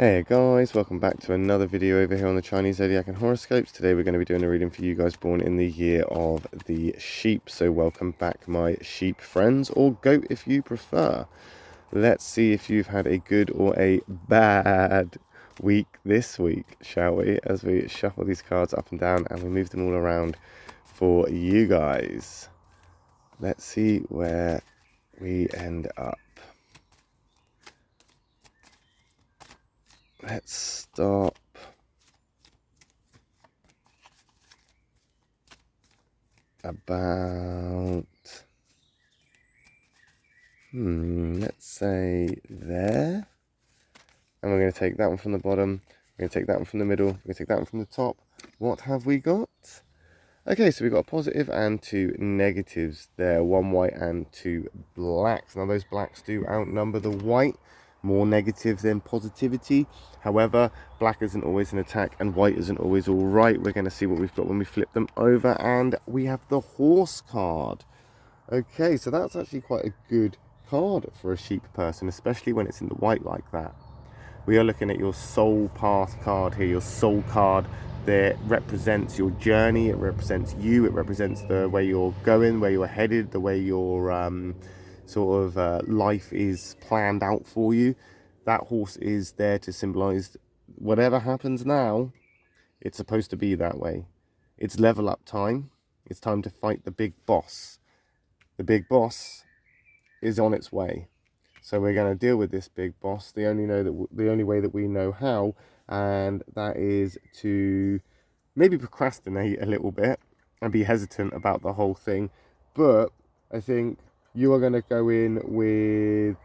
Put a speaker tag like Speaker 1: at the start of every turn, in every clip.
Speaker 1: Hey guys, welcome back to another video over here on the Chinese Zodiac and Horoscopes. Today we're going to be doing a reading for you guys born in the year of the sheep. So welcome back my sheep friends, or goat if you prefer. Let's see if you've had a good or a bad week this week, shall we? As we shuffle these cards up and down and we move them all around for you guys. Let's see where we end up. Let's stop about, let's say there. And we're going to take that one from the bottom. We're going to take that one from the middle. We're going to take that one from the top. What have we got? Okay, so we've got a positive and two negatives there. One white and two blacks. Now those blacks do outnumber the white. More negative than positivity. However, black isn't always an attack and white isn't always all right. We're going to see what we've got when we flip them over. And we have the horse card. Okay, so that's actually quite a good card for a sheep person, especially when it's in the white like that. We are looking at your soul path card here, your soul card that represents your journey. It represents you. It represents the way you're going, where you're headed, the way your life is planned out for you. That horse is there to symbolize whatever happens now, it's supposed to be that way. It's level up time. It's time to fight the big boss. The big boss is on its way. So we're going to deal with this big boss the only way that we know how, and that is to maybe procrastinate a little bit and be hesitant about the whole thing. But I think you are going to go in with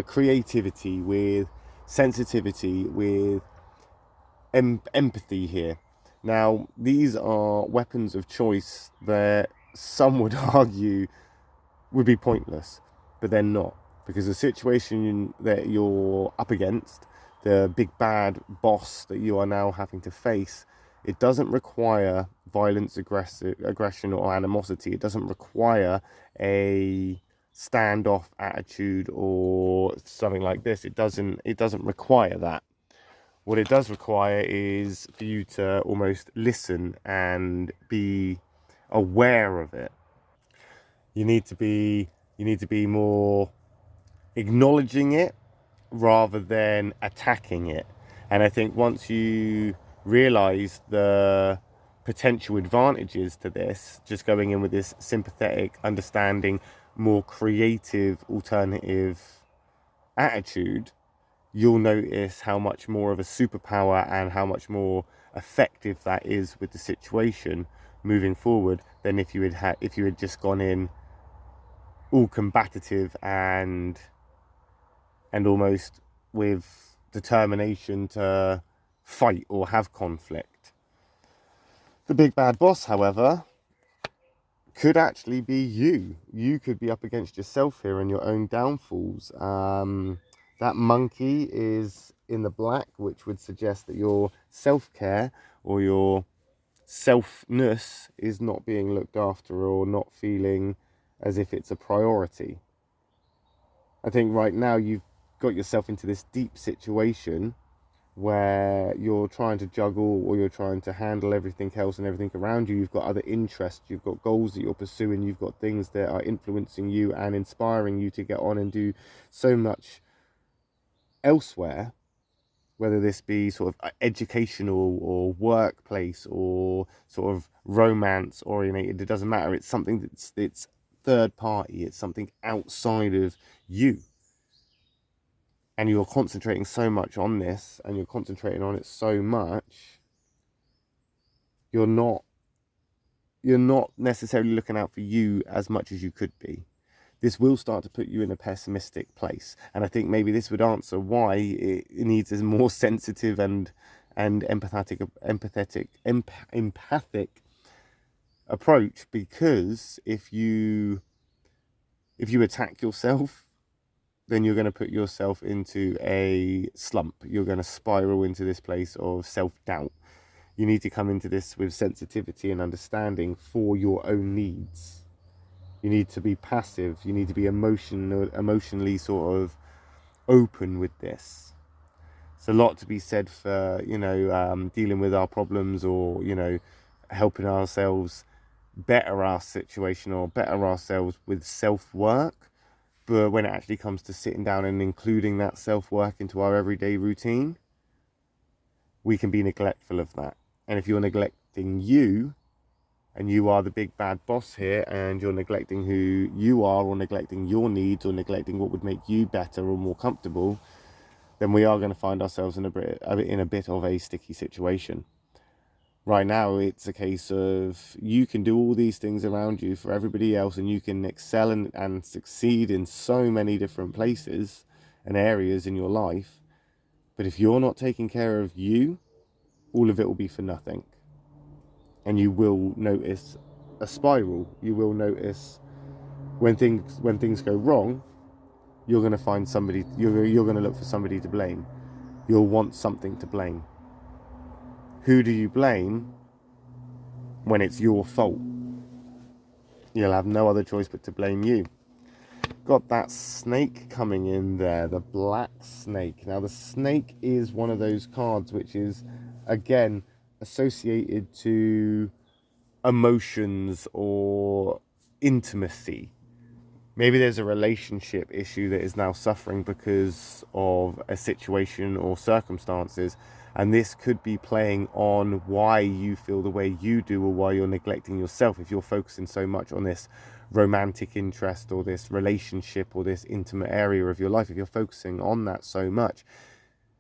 Speaker 1: creativity, with sensitivity, with empathy here. Now, these are weapons of choice that some would argue would be pointless, but they're not, because the situation that you're up against, the big bad boss that you are now having to face, it doesn't require violence, aggression or animosity. It doesn't require a standoff attitude or something like this. It doesn't require that. What it does require is for you to almost listen and be aware of it. You need to be more acknowledging it rather than attacking it. And I think once you realize the potential advantages to this, just going in with this sympathetic, understanding, more creative, alternative attitude, you'll notice how much more of a superpower and how much more effective that is with the situation moving forward than if you had just gone in all combative and almost with determination to fight or have conflict. The big bad boss, however, could actually be you. You could be up against yourself here and your own downfalls. That monkey is in the black, which would suggest that your self-care or your selfness is not being looked after or not feeling as if it's a priority. I think right now you've got yourself into this deep situation where you're trying to juggle or you're trying to handle everything else and everything around you. You've got other interests, you've got goals that you're pursuing, you've got things that are influencing you and inspiring you to get on and do so much elsewhere, whether this be sort of educational or workplace or sort of romance orientated. It doesn't matter. It's something it's third party. It's something outside of you. And you're concentrating so much on this and you're concentrating on it so much, you're not necessarily looking out for you as much as you could be. This will start to put you in a pessimistic place, and I think maybe this would answer why it needs a more sensitive and empathic approach. Because if you attack yourself, then you're going to put yourself into a slump. You're going to spiral into this place of self-doubt. You need to come into this with sensitivity and understanding for your own needs. You need to be passive. You need to be emotionally sort of open with this. It's a lot to be said for, you know, dealing with our problems, or, you know, helping ourselves better our situation or better ourselves with self-work. But when it actually comes to sitting down and including that self-work into our everyday routine, we can be neglectful of that. And if you're neglecting you, and you are the big bad boss here, and you're neglecting who you are, or neglecting your needs, or neglecting what would make you better or more comfortable, then we are going to find ourselves in a bit of a sticky situation. Right now, it's a case of you can do all these things around you for everybody else, and you can excel and succeed in so many different places and areas in your life. But if you're not taking care of you, all of it will be for nothing. And you will notice a spiral. You will notice when things go wrong, you're going to find somebody, you're going to look for somebody to blame. You'll want something to blame. Who do you blame when it's your fault? You'll have no other choice but to blame you. Got that snake coming in there, the black snake. Now, the snake is one of those cards which is, again, associated to emotions or intimacy. Maybe there's a relationship issue that is now suffering because of a situation or circumstances, and this could be playing on why you feel the way you do, or why you're neglecting yourself. If you're focusing so much on this romantic interest or this relationship or this intimate area of your life, if you're focusing on that so much,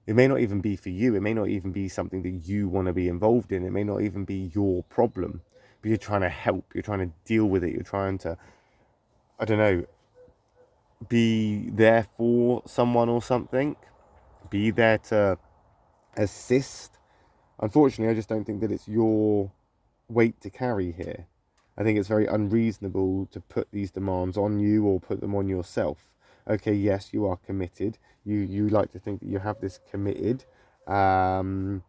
Speaker 1: it may not even be for you. It may not even be something that you want to be involved in. It may not even be your problem, but you're trying to help, you're trying to deal with it, you're trying to, I don't know, be there for someone or something, be there to assist. Unfortunately, I just don't think that it's your weight to carry here. I think it's very unreasonable to put these demands on you or put them on yourself. Okay, yes, you are committed. You like to think that you have this committed, but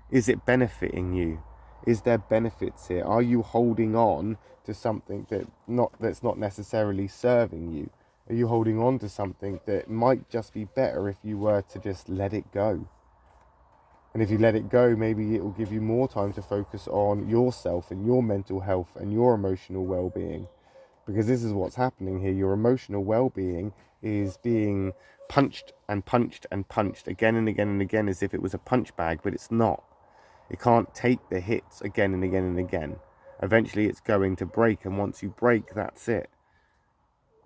Speaker 1: is it benefiting you? Is there benefits here? Are you holding on to something that's not necessarily serving you? Are you holding on to something that might just be better if you were to just let it go? And if you let it go, maybe it will give you more time to focus on yourself and your mental health and your emotional well-being. Because this is what's happening here. Your emotional well-being is being punched and punched and punched again and again and again, as if it was a punch bag, but it's not. It can't take the hits again and again and again. Eventually it's going to break, and once you break, that's it.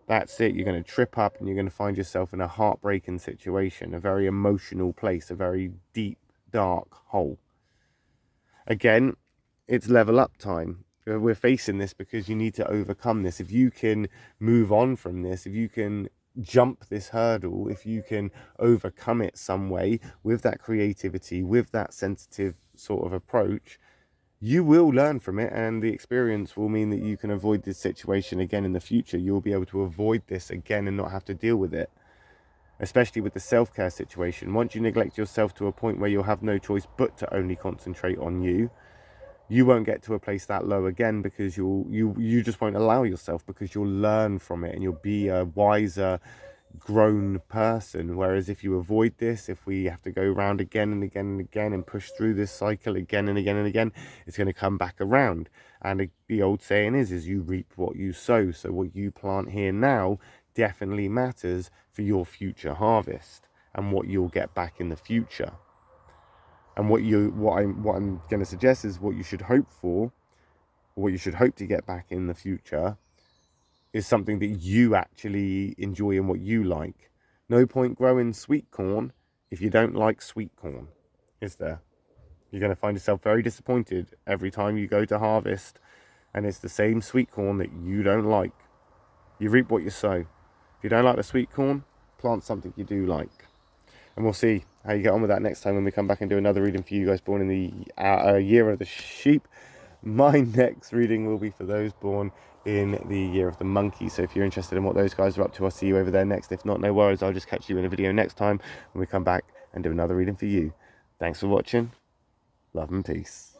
Speaker 1: That's it. You're going to trip up and you're going to find yourself in a heartbreaking situation, a very emotional place, a very deep, dark hole. Again, it's level up time. We're facing this because you need to overcome this. If you can move on from this, if you can jump this hurdle, if you can overcome it some way with that creativity, with that sensitive sort of approach, you will learn from it, and the experience will mean that you can avoid this situation again in the future. You'll be able to avoid this again and not have to deal with it, especially with the self-care situation. Once you neglect yourself to a point where you'll have no choice but to only concentrate on you, you won't get to a place that low again, because you just won't allow yourself, because you'll learn from it and you'll be a wiser, grown person. Whereas if you avoid this, if we have to go around again and again and again and push through this cycle again and again and again, it's going to come back around. And the old saying is you reap what you sow. So what you plant here now definitely matters for your future harvest and what you'll get back in the future. And what I'm going to suggest is what you should hope for, or what you should hope to get back in the future, is something that you actually enjoy and what you like. No point growing sweet corn if you don't like sweet corn, is there? You're going to find yourself very disappointed every time you go to harvest and it's the same sweet corn that you don't like. You reap what you sow. If you don't like the sweet corn, plant something you do like. And we'll see how you get on with that next time when we come back and do another reading for you guys born in the year of the sheep. My next reading will be for those born in the year of the monkey. So if you're interested in what those guys are up to, I'll see you over there next. If not, no worries. I'll just catch you in a video next time when we come back and do another reading for you. Thanks for watching. Love and peace.